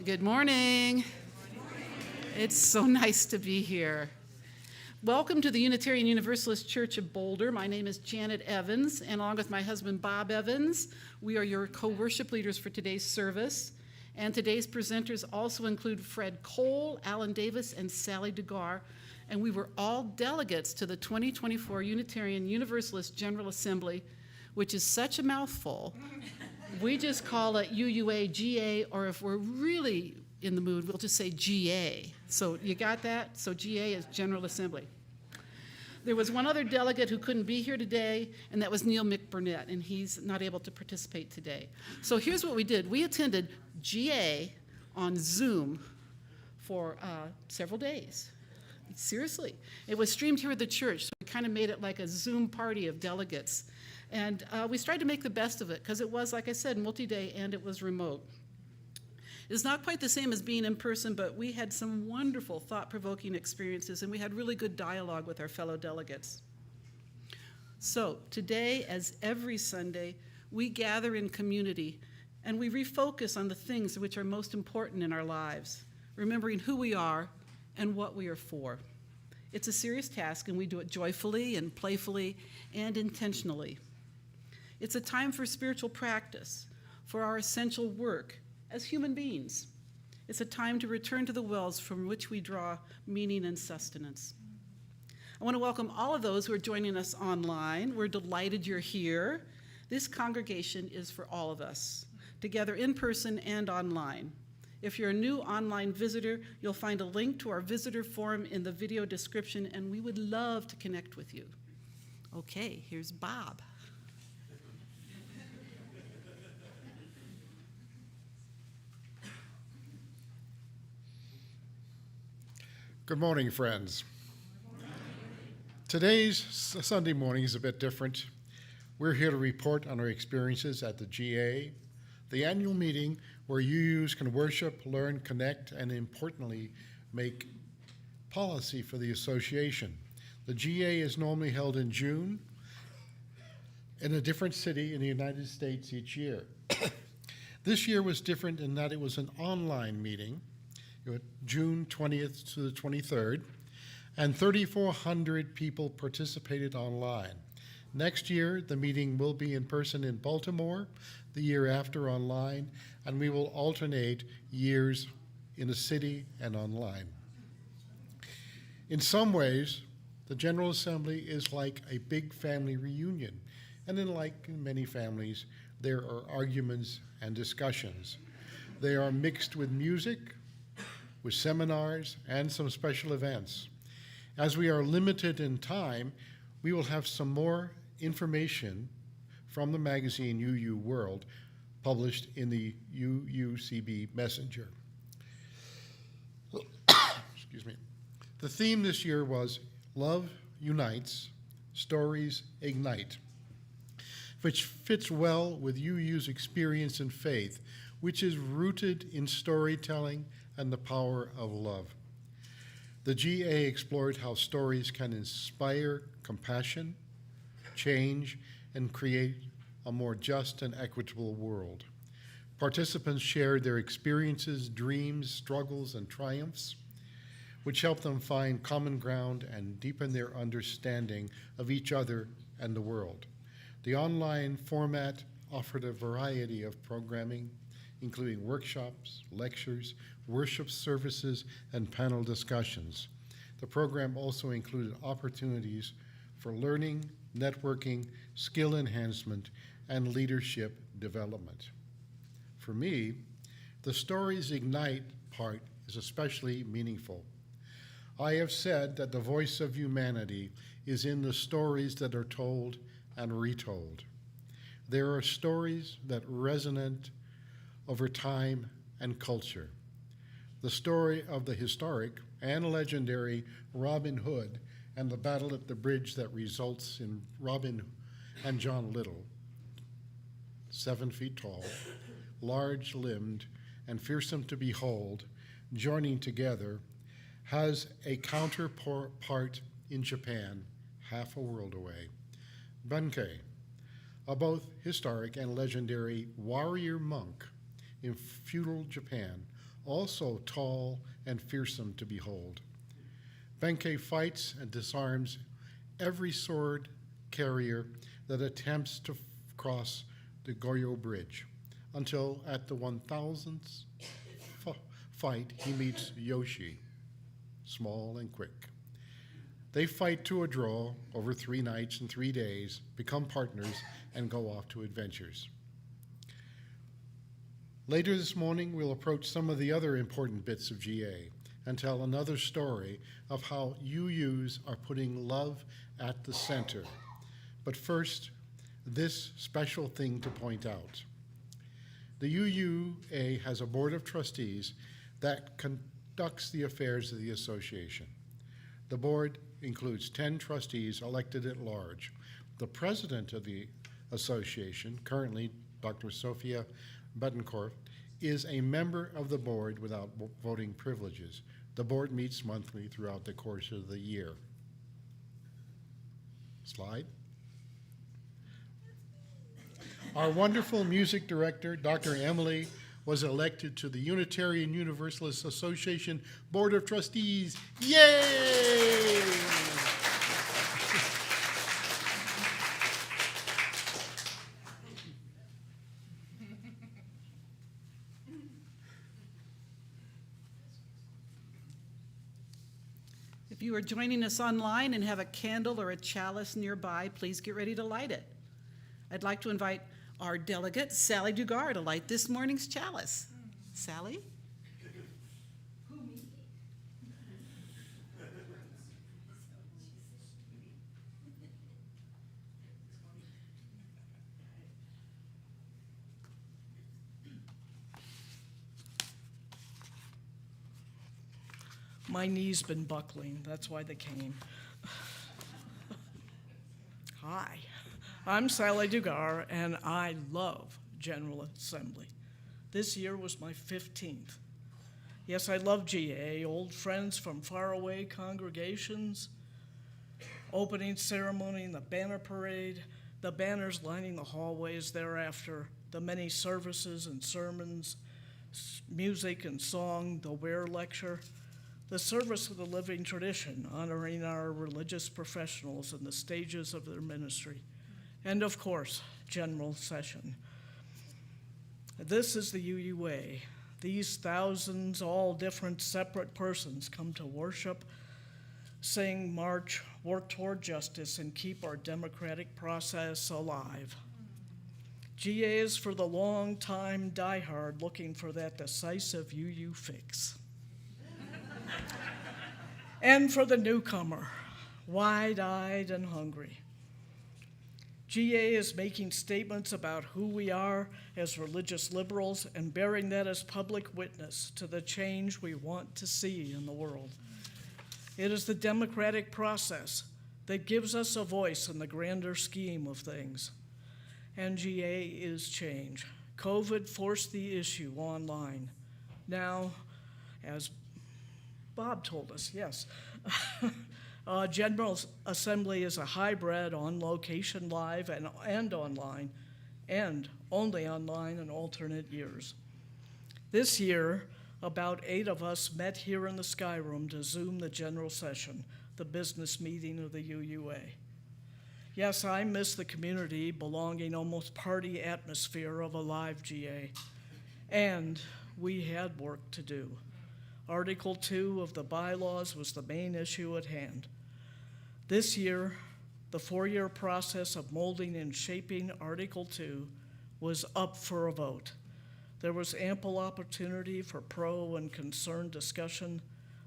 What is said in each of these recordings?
Good morning. It's so nice to be here. Welcome to the Unitarian Universalist Church of Boulder. My name is Janet Evans, and along with my husband, Bob Evans, we are your co-worship leaders for today's service. And today's presenters also include Fred Cole, Alan Davis, and Sally Dugar. And we were all delegates to the 2024 Unitarian Universalist General Assembly, which is such a mouthful. We just call it UUA GA, or if we're really in the mood, we'll just say GA. So you got that? So GA is General Assembly. There was one other delegate who couldn't be here today, and that was Neil McBurnett, and he's not able to participate today. So here's what we did. We attended GA on Zoom for several days. Seriously. It was streamed here at the church, so we kind of made it like a Zoom party of delegates. And we tried to make the best of it, because it was, like I said, multi-day, and it was remote. It's not quite the same as being in person, but we had some wonderful, thought-provoking experiences, and we had really good dialogue with our fellow delegates. So today, as every Sunday, we gather in community, and we refocus on the things which are most important in our lives, remembering who we are and what we are for. It's a serious task, and we do it joyfully and playfully and intentionally. It's a time for spiritual practice, for our essential work as human beings. It's a time to return to the wells from which we draw meaning and sustenance. I want to welcome all of those who are joining us online. We're delighted you're here. This congregation is for all of us, together in person and online. If you're a new online visitor, you'll find a link to our visitor forum in the video description, and we would love to connect with you. Okay, here's Bob. Good morning, friends. Today's Sunday morning is a bit different. We're here to report on our experiences at the GA, the annual meeting where UUs can worship, learn, connect, and importantly, make policy for the association. The GA is normally held in June in a different city in the United States each year. This year was different in that it was an online meeting, June 20th to the 23rd, and 3,400 people participated online. Next year, the meeting will be in person in Baltimore, the year after online, and we will alternate years in the city and online. In some ways, the General Assembly is like a big family reunion, and like in many families, there are arguments and discussions. They are mixed with music, with seminars, and some special events. As we are limited in time, we will have some more information from the magazine UU World, published in the UUCB Messenger. Excuse me. The theme this year was Love Unites, Stories Ignite, which fits well with UU's experience and faith, which is rooted in storytelling and the power of love. The GA explored how stories can inspire compassion, change, and create a more just and equitable world. Participants shared their experiences, dreams, struggles, and triumphs, which helped them find common ground and deepen their understanding of each other and the world. The online format offered a variety of programming, including workshops, lectures, worship services, and panel discussions. The program also included opportunities for learning, networking, skill enhancement, and leadership development. For me, the Stories Ignite part is especially meaningful. I have said that the voice of humanity is in the stories that are told and retold. There are stories that resonate over time and culture. The story of the historic and legendary Robin Hood and the battle at the bridge that results in Robin and John Little, 7 feet tall, large-limbed, and fearsome to behold, joining together, has a counterpart in Japan, half a world away. Benkei, a both historic and legendary warrior monk in feudal Japan, also tall and fearsome to behold. Benkei fights and disarms every sword carrier that attempts to cross the Goyo Bridge, until at the 1000th fight he meets Yoshi, small and quick. They fight to a draw over 3 nights and 3 days, become partners, and go off to adventures. Later this morning, we'll approach some of the other important bits of GA and tell another story of how UUs are putting love at the center. But first, this special thing to point out. The UUA has a board of trustees that conducts the affairs of the association. The board includes 10 trustees elected at large. The president of the association, currently Dr. Sophia Betancourt, is a member of the board without voting privileges. The board meets monthly throughout the course of the year. Slide. Our wonderful music director, Dr. Emily, was elected to the Unitarian Universalist Association Board of Trustees. Yay! If you are joining us online and have a candle or a chalice nearby, please get ready to light it. I'd like to invite our delegate, Sally Dugar, to light this morning's chalice. Sally? My knee's been buckling, that's why they came. Hi, I'm Sally Dugar, and I love General Assembly. This year was my 15th. Yes, I love GA, old friends from faraway congregations, opening ceremony and the banner parade, the banners lining the hallways thereafter, the many services and sermons, music and song, the Ware Lecture, the service of the living tradition, honoring our religious professionals in the stages of their ministry, and of course, General Session. This is the UUA. These thousands, all different separate persons, come to worship, sing, march, work toward justice, and keep our democratic process alive. GA is for the long-time diehard looking for that decisive UU fix. And for the newcomer, wide-eyed and hungry. GA is making statements about who we are as religious liberals and bearing that as public witness to the change we want to see in the world. It is the democratic process that gives us a voice in the grander scheme of things. And GA is change. COVID forced the issue online. Now, as Bob told us, yes. General Assembly is a hybrid on location live and online, and only online in alternate years. This year, about 8 of us met here in the Sky Room to Zoom the General Session, the business meeting of the UUA. Yes, I miss the community, belonging, almost party atmosphere of a live GA, and we had work to do. Article 2 of the bylaws was the main issue at hand. This year, the 4-year process of molding and shaping Article 2 was up for a vote. There was ample opportunity for pro and concerned discussion.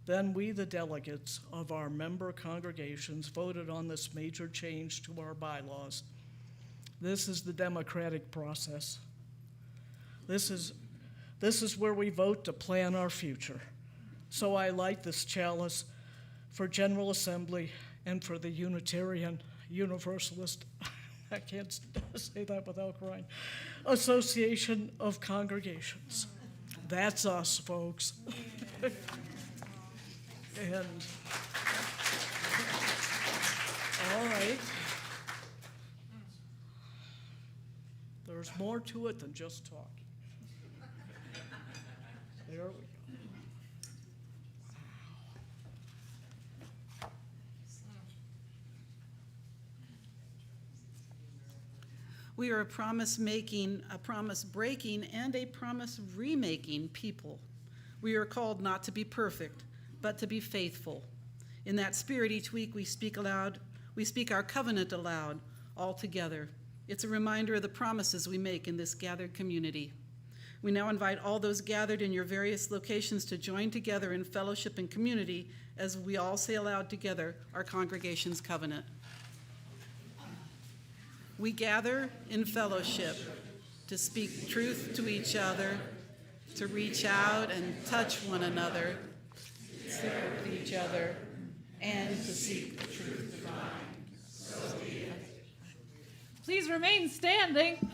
Then we, the delegates of our member congregations, voted on this major change to our bylaws. This is the democratic process. This is where we vote to plan our future. So I light this chalice for General Assembly and for the Unitarian Universalist, I can't say that without crying, Association of Congregations. That's us, folks. And, all right. There's more to it than just talking. There we go. We are a promise-making, a promise-breaking, and a promise-remaking people. We are called not to be perfect, but to be faithful. In that spirit, each week we speak aloud, we speak our covenant aloud, all together. It's a reminder of the promises we make in this gathered community. We now invite all those gathered in your various locations to join together in fellowship and community as we all say aloud together our congregation's covenant. We gather in fellowship to speak truth to each other, to reach out and touch one another, to support each other, and to seek the truth divine. Please remain standing.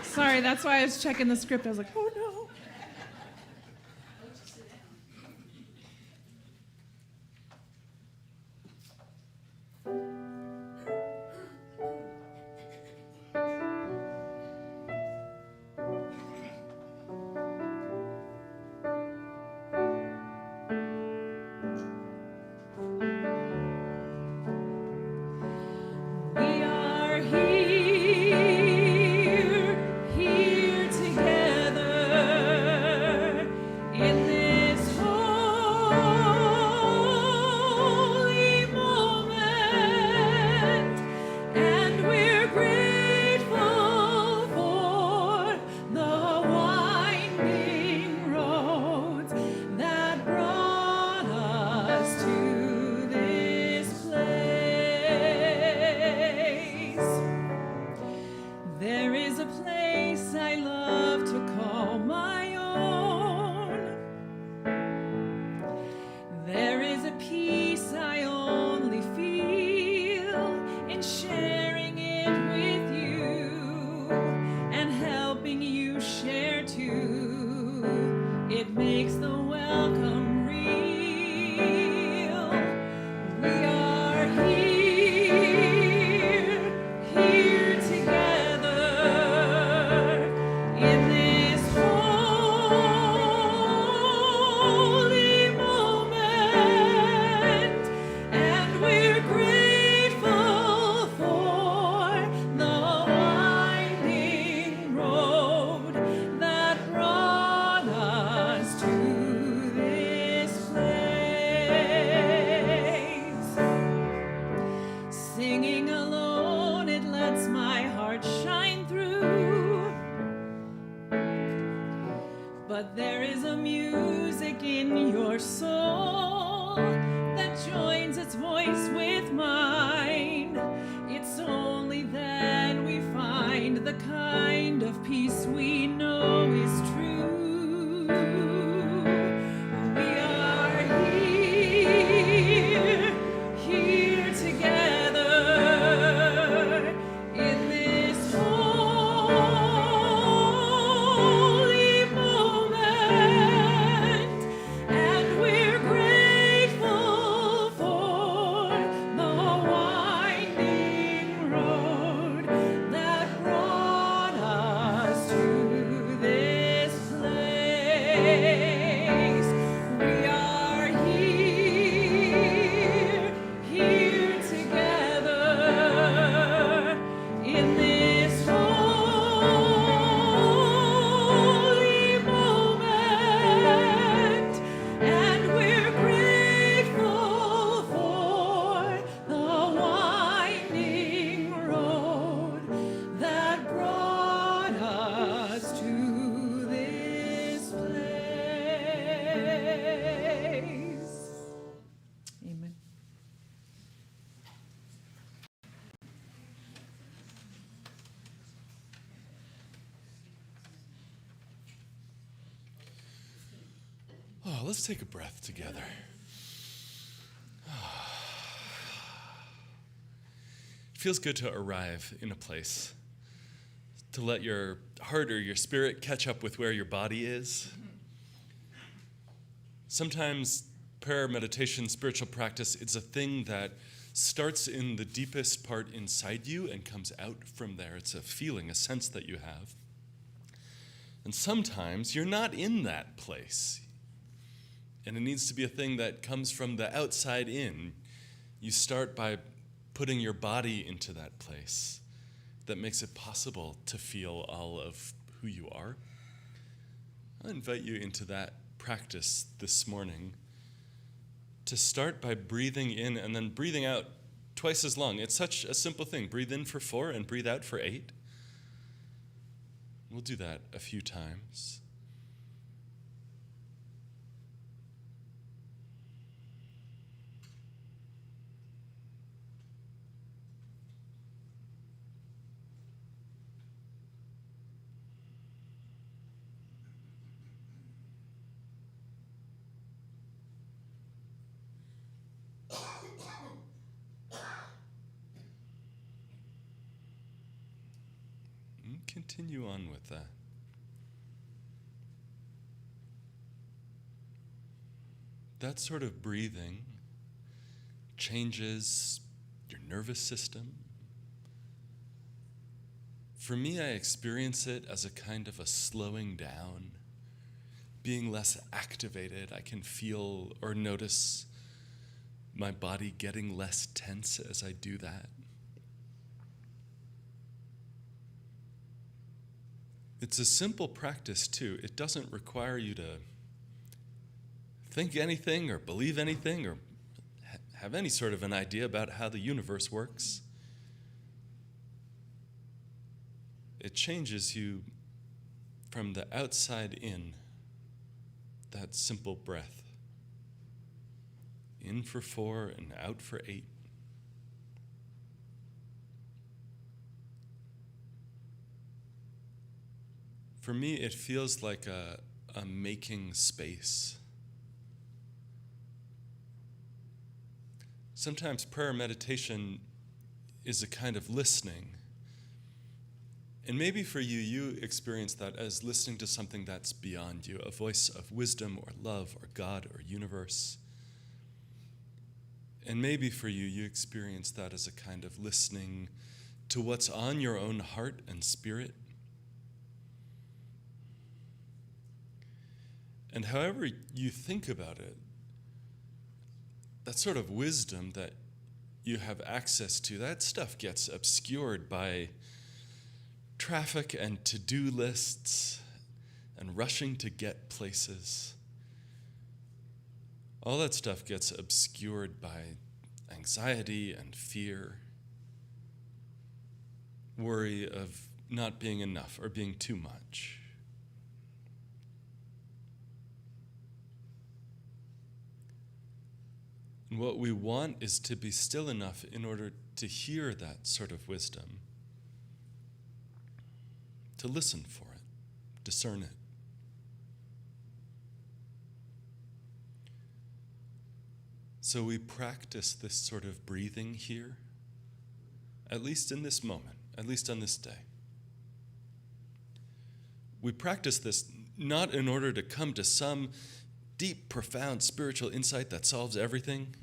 Sorry, that's why I was checking the script. I was like, oh no. We are here together in this holy moment, and we're grateful for the winding roads that brought us to this place. There is a place I love to call my own. There is a peace I only feel in sharing it with you and helping you share too. It makes the welcome real. We are here together in this holy moment, and we're grateful for the winding road that brought us to this place. Singing alone, it lets my heart shine through. But there is a music in your soul that joins its voice with mine. It's only then we find the kind of peace we know is true. We are here together in this holy moment, and we're grateful for the winding road that brought us to this place. We are here together in this holy moment, and we're grateful for the winding road that brought us to this place. Amen. Oh, let's take a breath together. It feels good to arrive in a place, to let your heart or your spirit catch up with where your body is. Sometimes prayer, meditation, spiritual practice, it's a thing that starts in the deepest part inside you and comes out from there. It's a feeling, a sense that you have. And sometimes you're not in that place. And it needs to be a thing that comes from the outside in. You start by putting your body into that place. that makes it possible to feel all of who you are. I invite you into that practice this morning to start by breathing in and then breathing out twice as long. It's such a simple thing. Breathe in for 4 and breathe out for 8. We'll do that a few times. Continue on with that. That sort of breathing changes your nervous system. For me, I experience it as a kind of a slowing down, being less activated. I can feel or notice my body getting less tense as I do that. It's a simple practice, too. It doesn't require you to think anything or believe anything or have any sort of an idea about how the universe works. It changes you from the outside in, that simple breath. In for 4 and out for 8. For me, it feels like a making space. Sometimes prayer meditation is a kind of listening. And maybe for you, you experience that as listening to something that's beyond you, a voice of wisdom or love or God or universe. And maybe for you, you experience that as a kind of listening to what's on your own heart and spirit. And however you think about it, that sort of wisdom that you have access to, that stuff gets obscured by traffic and to-do lists and rushing to get places. All that stuff gets obscured by anxiety and fear, worry of not being enough or being too much. And what we want is to be still enough in order to hear that sort of wisdom, to listen for it, discern it. So we practice this sort of breathing here, at least in this moment, at least on this day. We practice this not in order to come to some deep, profound spiritual insight that solves everything.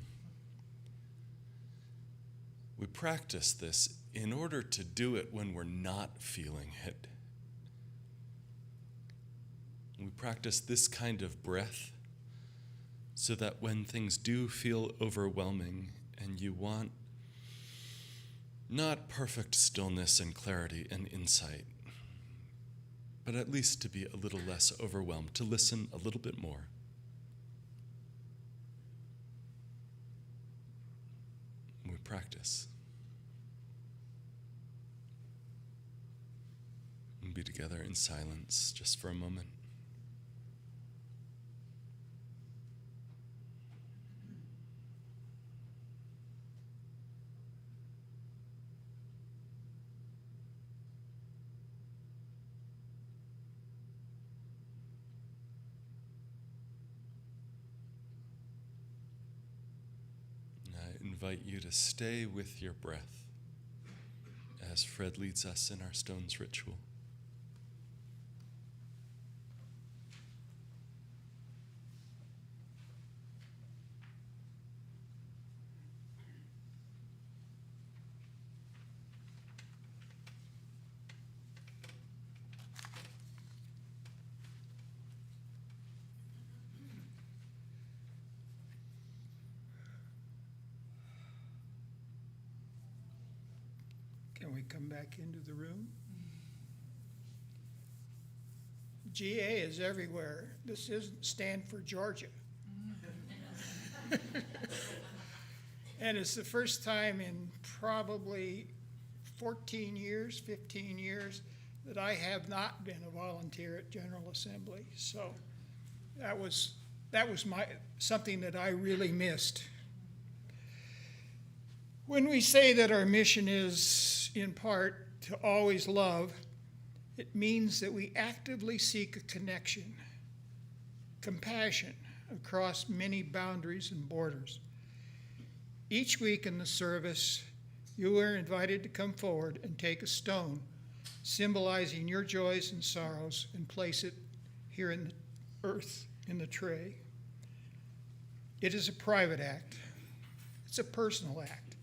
We practice this in order to do it when we're not feeling it. We practice this kind of breath so that when things do feel overwhelming and you want not perfect stillness and clarity and insight, but at least to be a little less overwhelmed, to listen a little bit more. We practice. And be together in silence just for a moment. I invite you to stay with your breath as Fred leads us in our stones ritual. Can we come back into the room? GA is everywhere. This isn't stand for Georgia. And it's the first time in probably 14 years, 15 years, that I have not been a volunteer at General Assembly. So that was something that I really missed. When we say that our mission is, in part, to always love, it means that we actively seek a connection, compassion across many boundaries and borders. Each week in the service, you are invited to come forward and take a stone symbolizing your joys and sorrows and place it here in the earth in the tray. It is a private act. It's a personal act.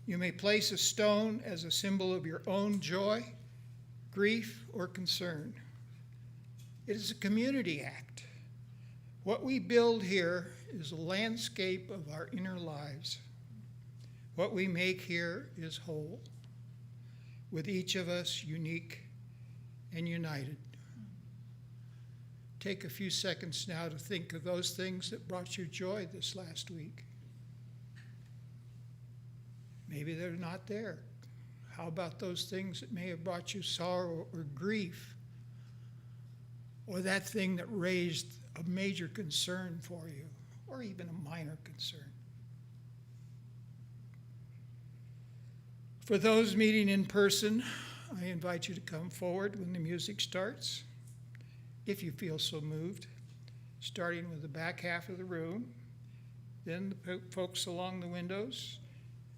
You may place a stone as a symbol of your own joy, grief, or concern. It is a community act. What we build here is a landscape of our inner lives. What we make here is whole, with each of us unique and united. Take a few seconds now to think of those things that brought you joy this last week. Maybe they're not there. How about those things that may have brought you sorrow or grief? Or that thing that raised a major concern for you, or even a minor concern? For those meeting in person, I invite you to come forward when the music starts, if you feel so moved, starting with the back half of the room, then the folks along the windows,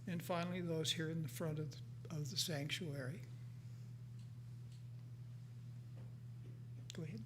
and finally those here in the front of the sanctuary. Go ahead.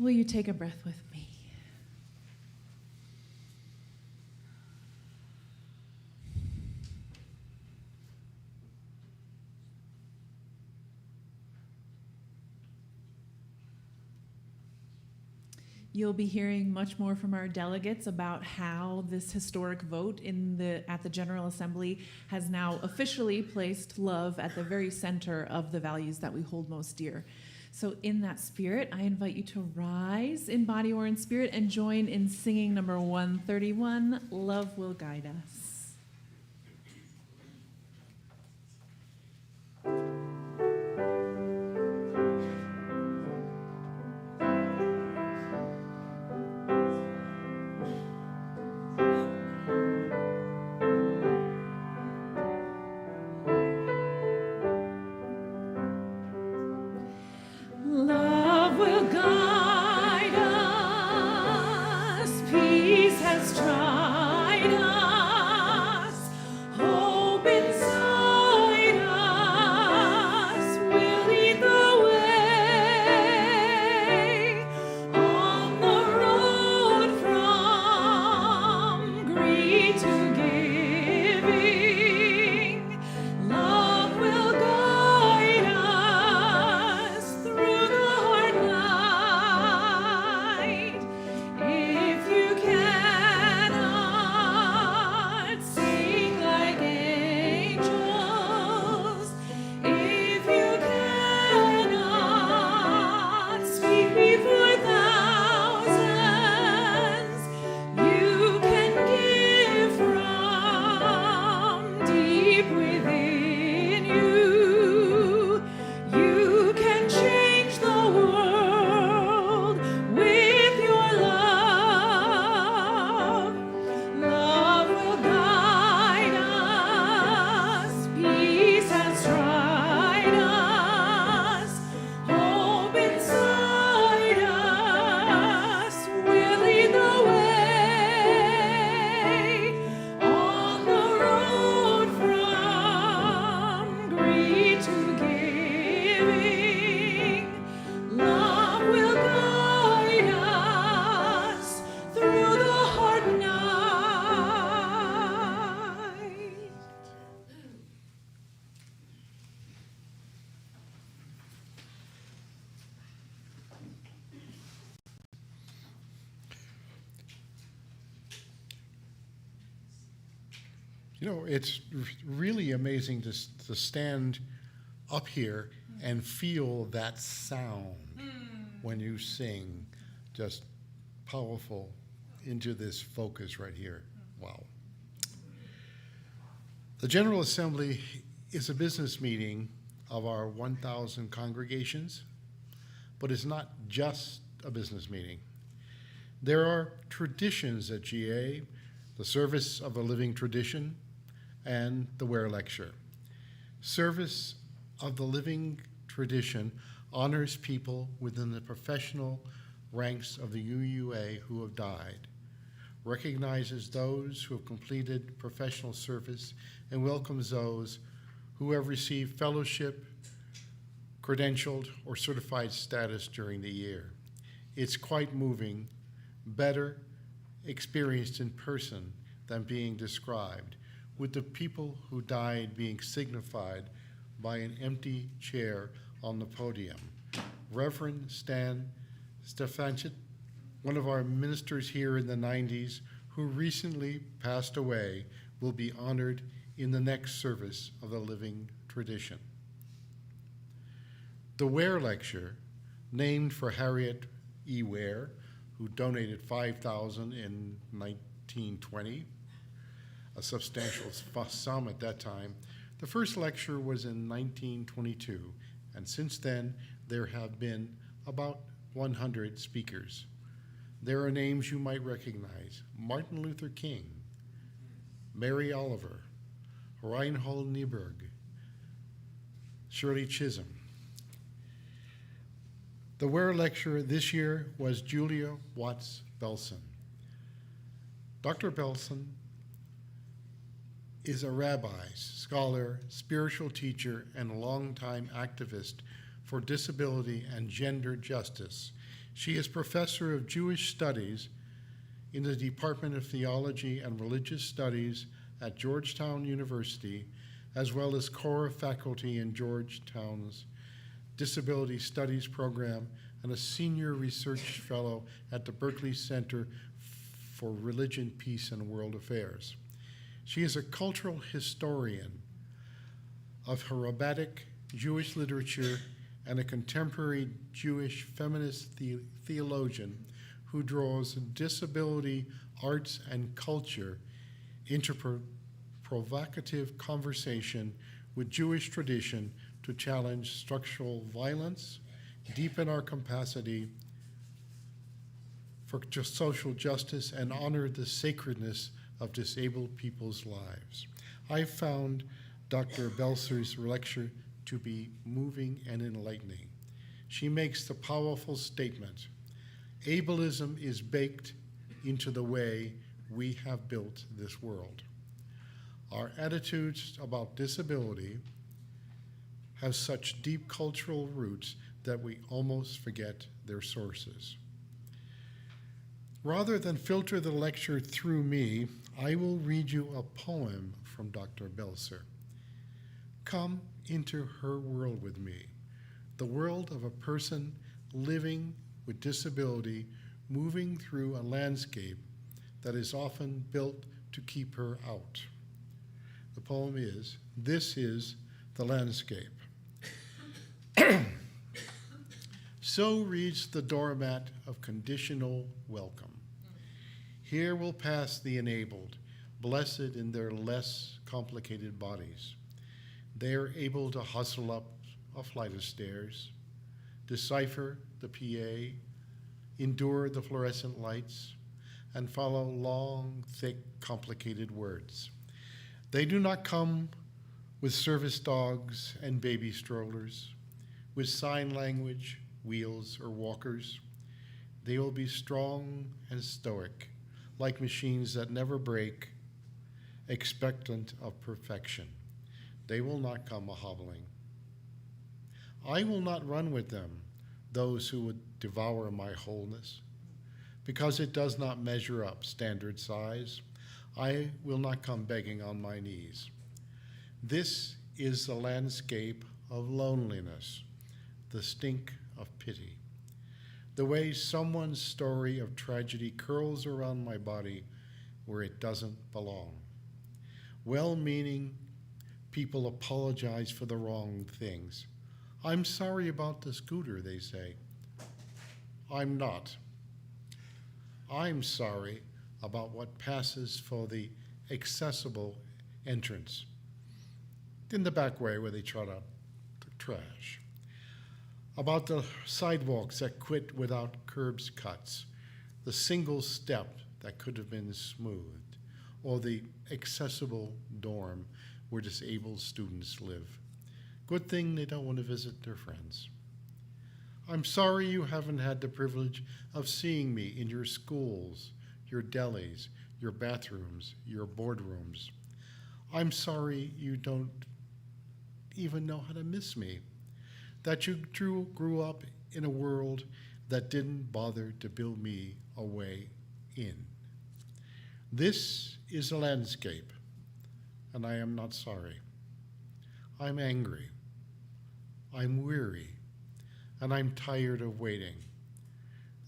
Will you take a breath with me? You'll be hearing much more from our delegates about how this historic vote at the General Assembly has now officially placed love at the very center of the values that we hold most dear. So in that spirit, I invite you to rise in body or in spirit and join in singing number 131, Love Will Guide Us. Love will guide us, peace has tried us, hope inside us will lead the way on the road from greed to giving. Love will guide us through the hard night. If you cannot sing like angels, if you cannot speak before thousands, you can give from deep within you. You can change the world with your love. Love will guide us. Peace has tried us. Hope inside us will lead the way on the road from greed to giving. Love will guide us through the hard night. You know, it's really amazing to stand up here and feel that sound when you sing. Just powerful into this focus right here. Wow. The General Assembly is a business meeting of our 1,000 congregations, but it's not just a business meeting. There are traditions at GA, the service of a living tradition, and the Ware Lecture. Service of the living tradition honors people within the professional ranks of the UUA who have died, recognizes those who have completed professional service, and welcomes those who have received fellowship, credentialed, or certified status during the year. It's quite moving, better experienced in person than being described, with the people who died being signified by an empty chair on the podium. Reverend Stan Stefanchik, one of our ministers here in the 90s, who recently passed away, will be honored in the next service of the living tradition. The Ware Lecture, named for Harriet E. Ware, who donated $5,000 in 1920, a substantial sum at that time. The first lecture was in 1922, and since then there have been about 100 speakers. There are names you might recognize: Martin Luther King, Mary Oliver, Reinhold Niebuhr, Shirley Chisholm. The Ware Lecturer this year was Julia Watts Belson. Dr. Belson is a rabbi, scholar, spiritual teacher, and longtime activist for disability and gender justice. She is professor of Jewish Studies in the Department of Theology and Religious Studies at Georgetown University, as well as core faculty in Georgetown's Disability Studies program and a senior research fellow at the Berkeley Center for Religion, Peace, and World Affairs. She is a cultural historian of Herobatic Jewish literature and a contemporary Jewish feminist theologian who draws disability, arts, and culture into provocative conversation with Jewish tradition to challenge structural violence, deepen our capacity for social justice, and honor the sacredness of disabled people's lives. I found Dr. Belser's lecture to be moving and enlightening. She makes the powerful statement, ableism is baked into the way we have built this world. Our attitudes about disability have such deep cultural roots that we almost forget their sources. Rather than filter the lecture through me, I will read you a poem from Dr. Belser. Come into her world with me, the world of a person living with disability, moving through a landscape that is often built to keep her out. The poem is, "This is the landscape." So reads the doormat of conditional welcome. Here will pass the enabled, blessed in their less complicated bodies. They are able to hustle up a flight of stairs, decipher the PA, endure the fluorescent lights, and follow long, thick, complicated words. They do not come with service dogs and baby strollers, with sign language, wheels, or walkers. They will be strong and stoic, like machines that never break, expectant of perfection. They will not come a-hobbling. I will not run with them, those who would devour my wholeness, because it does not measure up standard size. I will not come begging on my knees. This is the landscape of loneliness, the stink of pity, the way someone's story of tragedy curls around my body where it doesn't belong. Well-meaning people apologize for the wrong things. I'm sorry about the scooter, they say. I'm not. I'm sorry about what passes for the accessible entrance in the back way where they trot out the trash. About the sidewalks that quit without curbs cuts, the single step that could have been smoothed, or the accessible dorm where disabled students live. Good thing they don't want to visit their friends. I'm sorry you haven't had the privilege of seeing me in your schools, your delis, your bathrooms, your boardrooms. I'm sorry you don't even know how to miss me, that you grew up in a world that didn't bother to build me a way in. This is a landscape, and I am not sorry. I'm angry. I'm weary, and I'm tired of waiting.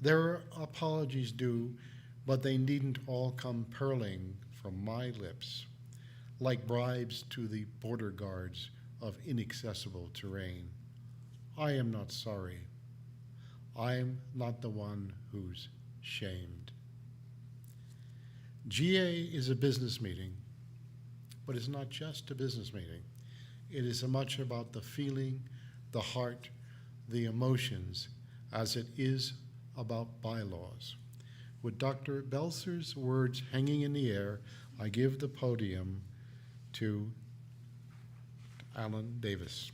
There are apologies due, but they needn't all come purling from my lips, like bribes to the border guards of inaccessible terrain. I am not sorry. I am not the one who's shamed. GA is a business meeting, but it's not just a business meeting. It is as much about the feeling, the heart, the emotions, as it is about bylaws. With Dr. Belser's words hanging in the air, I give the podium to Alan Davis.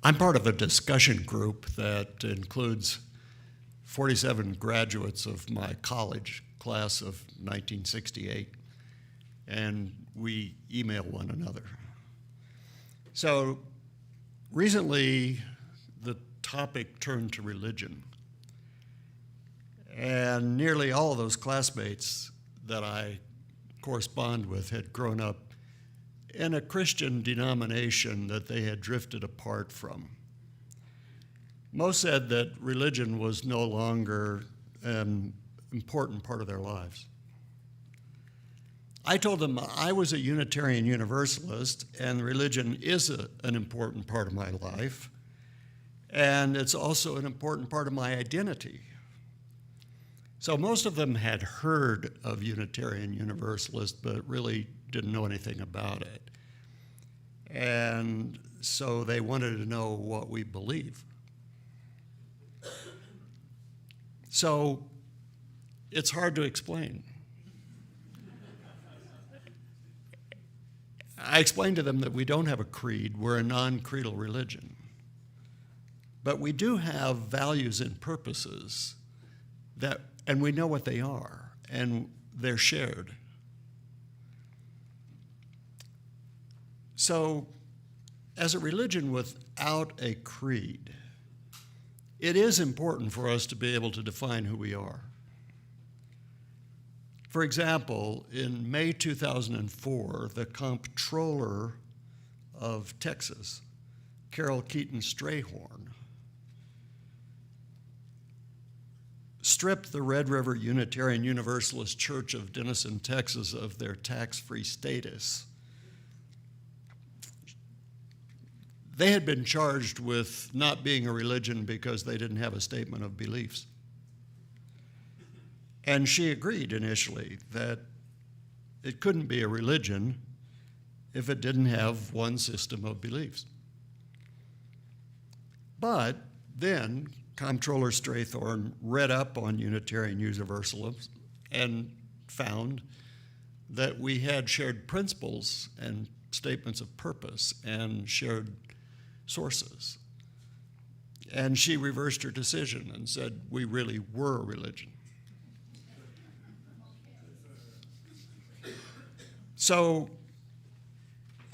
I'm part of a discussion group that includes 47 graduates of my college class of 1968, and we email one another. So recently, the topic turned to religion, and nearly all of those classmates that I correspond with had grown up in a Christian denomination that they had drifted apart from. Most said that religion was no longer an important part of their lives. I told them I was a Unitarian Universalist, and religion is an important part of my life, and it's also an important part of my identity. So most of them had heard of Unitarian Universalist, but really didn't know anything about it. And so they wanted to know what we believe. So it's hard to explain. I explained to them that we don't have a creed, we're a non-creedal religion. But we do have values and purposes and we know what they are, and they're shared. So, as a religion without a creed, it is important for us to be able to define who we are. For example, in May 2004, the Comptroller of Texas, Carol Keaton Strayhorn, stripped the Red River Unitarian Universalist Church of Denison, Texas, of their tax-free status. They had been charged with not being a religion because they didn't have a statement of beliefs. And she agreed initially that it couldn't be a religion if it didn't have one system of beliefs. But then Comptroller Straythorn read up on Unitarian Universalism and found that we had shared principles and statements of purpose and shared sources. And she reversed her decision and said we really were a religion. So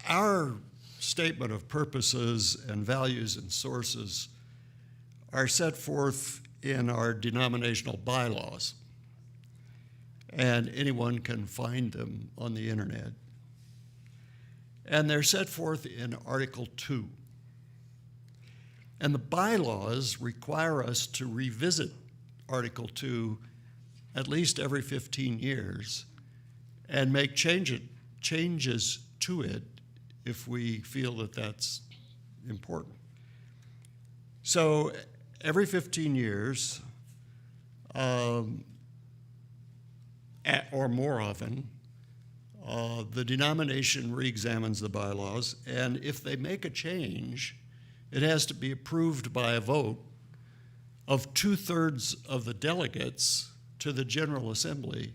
our statement of purposes and values and sources are set forth in our denominational bylaws, and anyone can find them on the internet. And they're set forth in Article 2. And the bylaws require us to revisit Article 2 at least every 15 years and make changes to it if we feel that that's important. So every 15 years, or more often, the denomination re-examines the bylaws, and if they make a change, it has to be approved by a vote of 2/3 of the delegates to the General Assembly,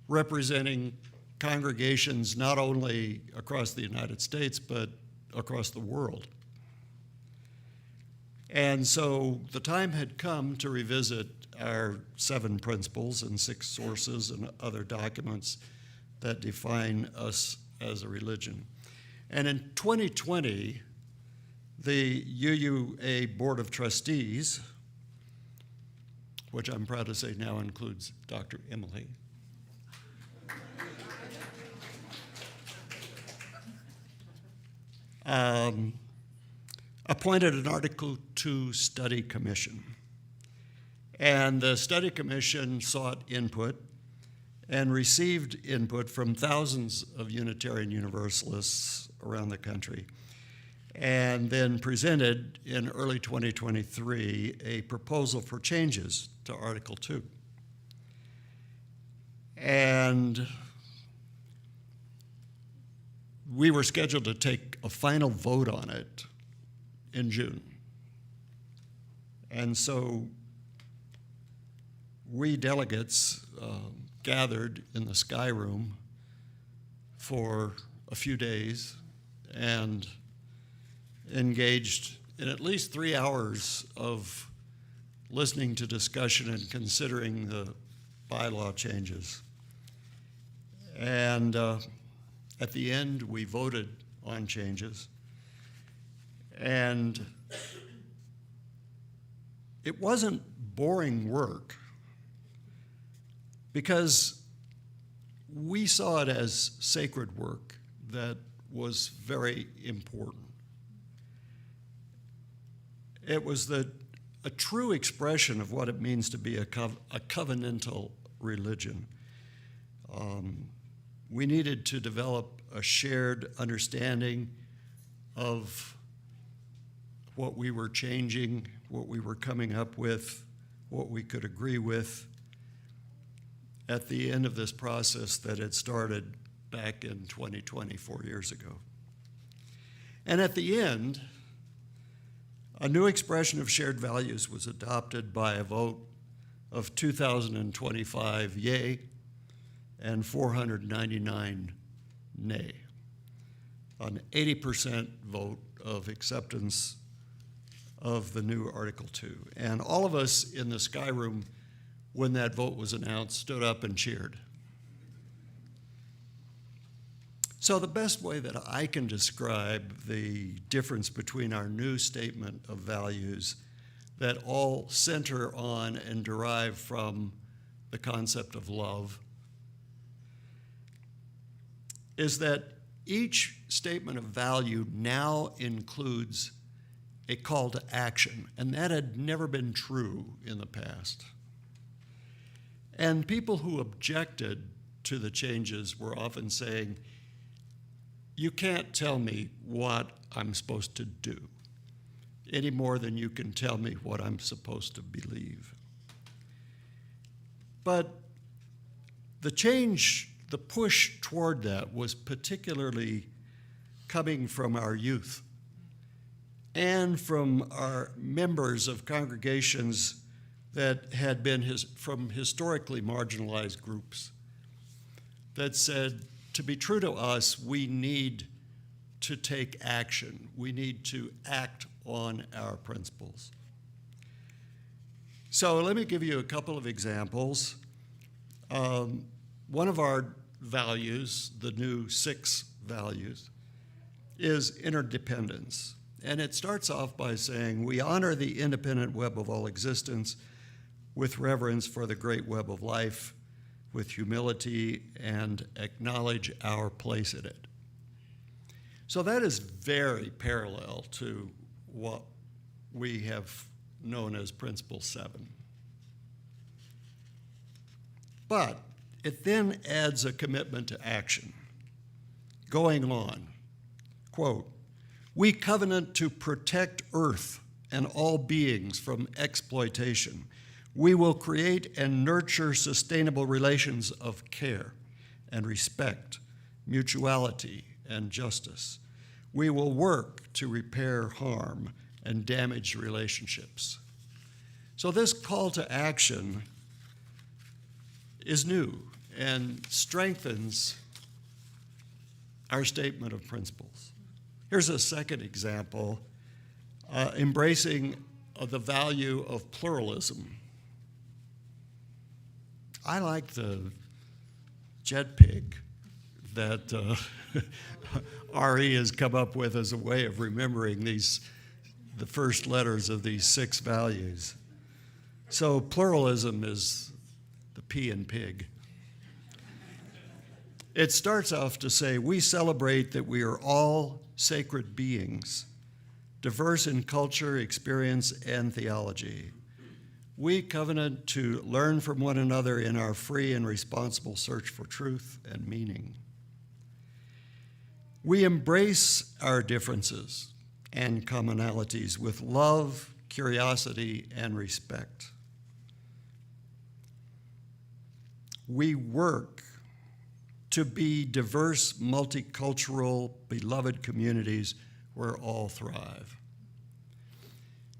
representing congregations not only across the United States, but across the world. And so the time had come to revisit our 7 principles and 6 sources and other documents that define us as a religion. And in 2020, the UUA Board of Trustees, which I'm proud to say now includes Dr. Emily, appointed an Article 2 study commission. And the study commission sought input and received input from thousands of Unitarian Universalists around the country, and then presented in early 2023 a proposal for changes to Article 2. And we were scheduled to take a final vote on it in June. And so we delegates gathered in the Sky Room for a few days and engaged in at least 3 hours of listening to discussion and considering the bylaw changes. And at the end, we voted on changes. And it wasn't boring work because we saw it as sacred work that was very important. It was a true expression of what it means to be a covenantal religion. We needed to develop a shared understanding of what we were changing, what we were coming up with, what we could agree with at the end of this process that had started back in 2020, 4 years ago. And at the end, a new expression of shared values was adopted by a vote of 2,025 yay and 499 nay, an 80% vote of acceptance of the new Article 2. And all of us in the Sky Room, when that vote was announced, stood up and cheered. So the best way that I can describe the difference between our new statement of values that all center on and derive from the concept of love is that each statement of value now includes a call to action, and that had never been true in the past. And people who objected to the changes were often saying, you can't tell me what I'm supposed to do any more than you can tell me what I'm supposed to believe. But the change, the push toward that was particularly coming from our youth and from our members of congregations that had been from historically marginalized groups that said, to be true to us, we need to take action. We need to act on our principles. So let me give you a couple of examples. One of our values, the new 6 values, is interdependence. And it starts off by saying, we honor the independent web of all existence with reverence for the great web of life, with humility, and acknowledge our place in it. So that is very parallel to what we have known as Principle 7. But it then adds a commitment to action. Going on, quote, we covenant to protect Earth and all beings from exploitation. We will create and nurture sustainable relations of care and respect, mutuality and justice. We will work to repair harm and damaged relationships. So this call to action is new and strengthens our statement of principles. Here's a second example, embracing the value of pluralism. I like the jet pig that RE has come up with as a way of remembering the first letters of these 6 values. So pluralism is the P in pig. It starts off to say, we celebrate that we are all sacred beings, diverse in culture, experience, and theology. We covenant to learn from one another in our free and responsible search for truth and meaning. We embrace our differences and commonalities with love, curiosity, and respect. We work to be diverse, multicultural, beloved communities where all thrive.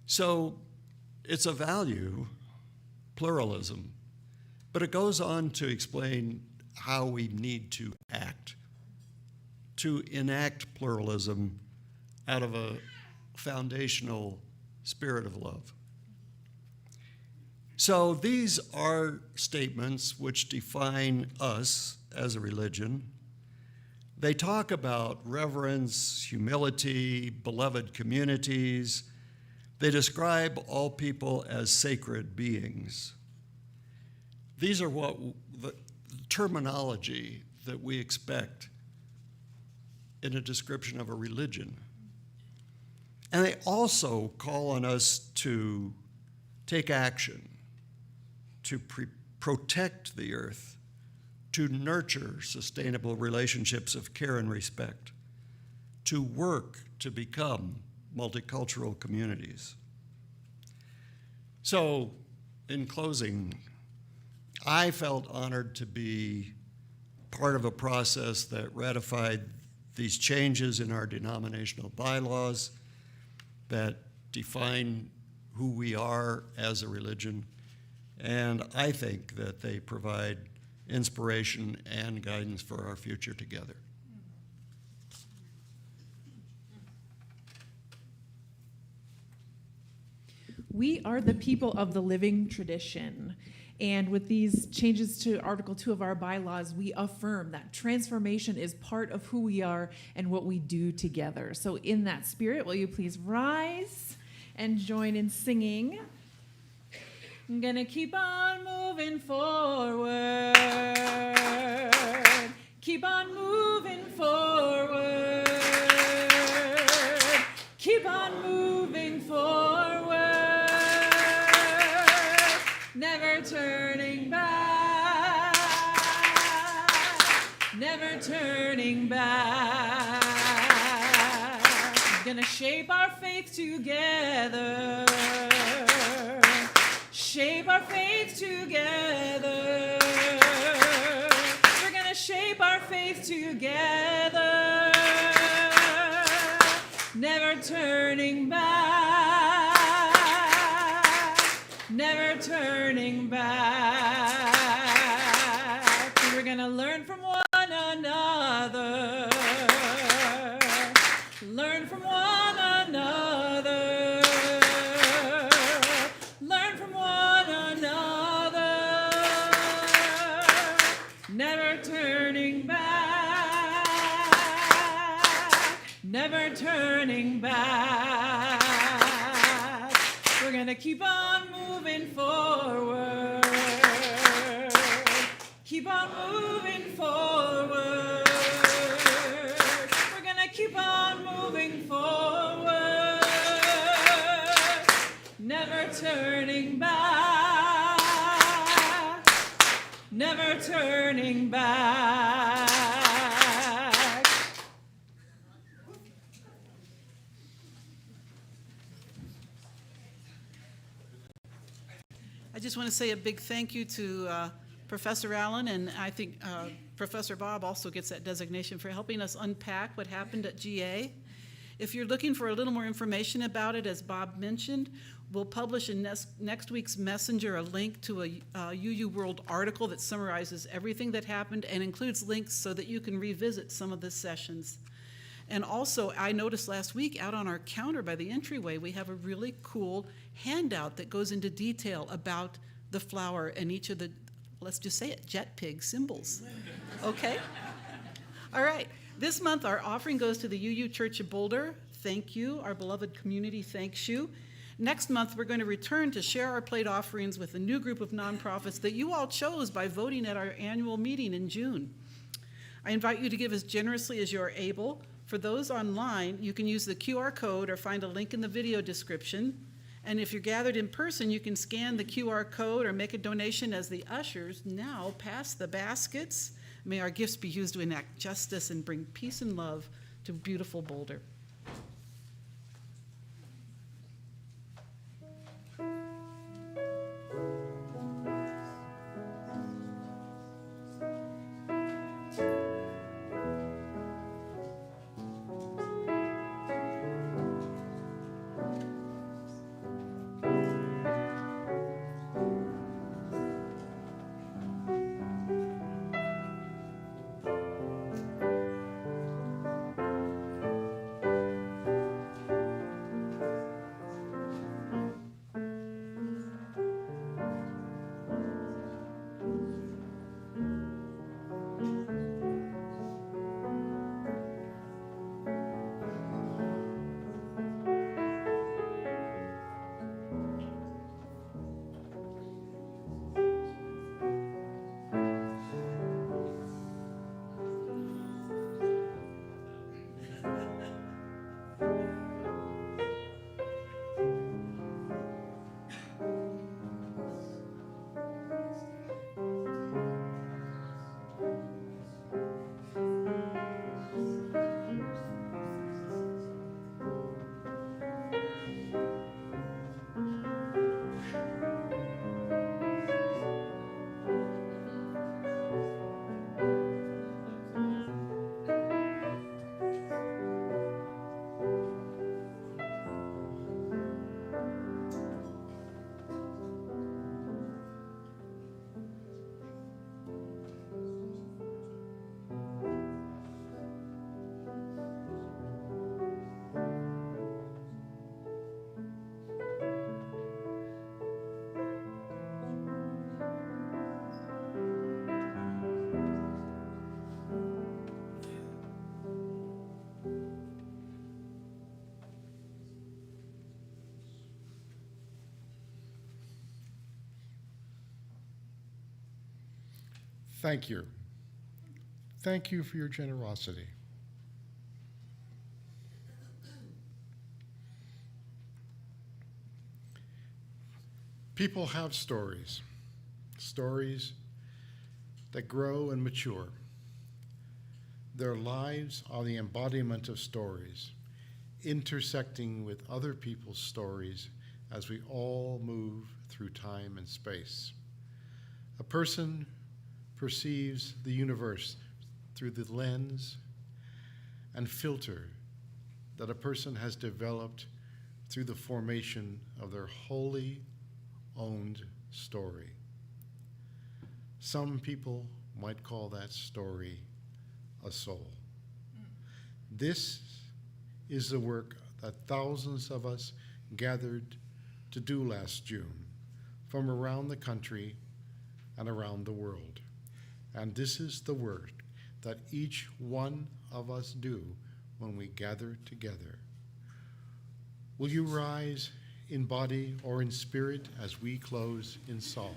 So it's a value, pluralism, but it goes on to explain how we need to act, to enact pluralism out of a foundational spirit of love. So these are statements which define us as a religion. They talk about reverence, humility, beloved communities. They describe all people as sacred beings. These are what the terminology that we expect in a description of a religion. And they also call on us to take action, to protect the earth, to nurture sustainable relationships of care and respect, to work to become multicultural communities. So, in closing, I felt honored to be part of a process that ratified these changes in our denominational bylaws that define who we are as a religion, and I think that they provide inspiration and guidance for our future together. We are the people of the living tradition. And with these changes to Article 2 of our bylaws, we affirm that transformation is part of who we are and what we do together. So in that spirit, will you please rise and join in singing? I'm gonna keep on moving forward. Keep on moving forward. Keep on moving forward. Never turning back. Never turning back. Gonna shape our faith together. Shape our faith together. We're gonna shape our faith together. Never turning back. Never turning back. We're gonna learn from one another. Learn from one another. Learn from one another. Never turning back. Never turning back. We're gonna keep on moving forward. Keep on moving forward. We're gonna keep on moving forward. Never turning back. Never turning back. I just want to say a big thank you to Professor Allen, and I think Professor Bob also gets that designation for helping us unpack what happened at GA. If you're looking for a little more information about it, as Bob mentioned, we'll publish in next week's Messenger a link to a UU World article that summarizes everything that happened and includes links so that you can revisit some of the sessions. And also, I noticed last week out on our counter by the entryway, we have a really cool handout that goes into detail about the flower and each of the, let's just say it, jet pig symbols. Okay? All right. This month, our offering goes to the UU Church of Boulder. Thank you. Our beloved community thanks you. Next month, we're going to return to share our plate offerings with a new group of nonprofits that you all chose by voting at our annual meeting in June. I invite you to give as generously as you're able. For those online, you can use the QR code or find a link in the video description. And if you're gathered in person, you can scan the QR code or make a donation as the ushers now pass the baskets. May our gifts be used to enact justice and bring peace and love to beautiful Boulder. Thank you. Thank you for your generosity. People have stories, stories that grow and mature. Their lives are the embodiment of stories, intersecting with other people's stories as we all move through time and space. A person perceives the universe through the lens and filter that a person has developed through the formation of their wholly owned story. Some people might call that story a soul. This is the work that thousands of us gathered to do last June from around the country and around the world. And this is the work that each one of us do when we gather together. Will you rise in body or in spirit as we close in song?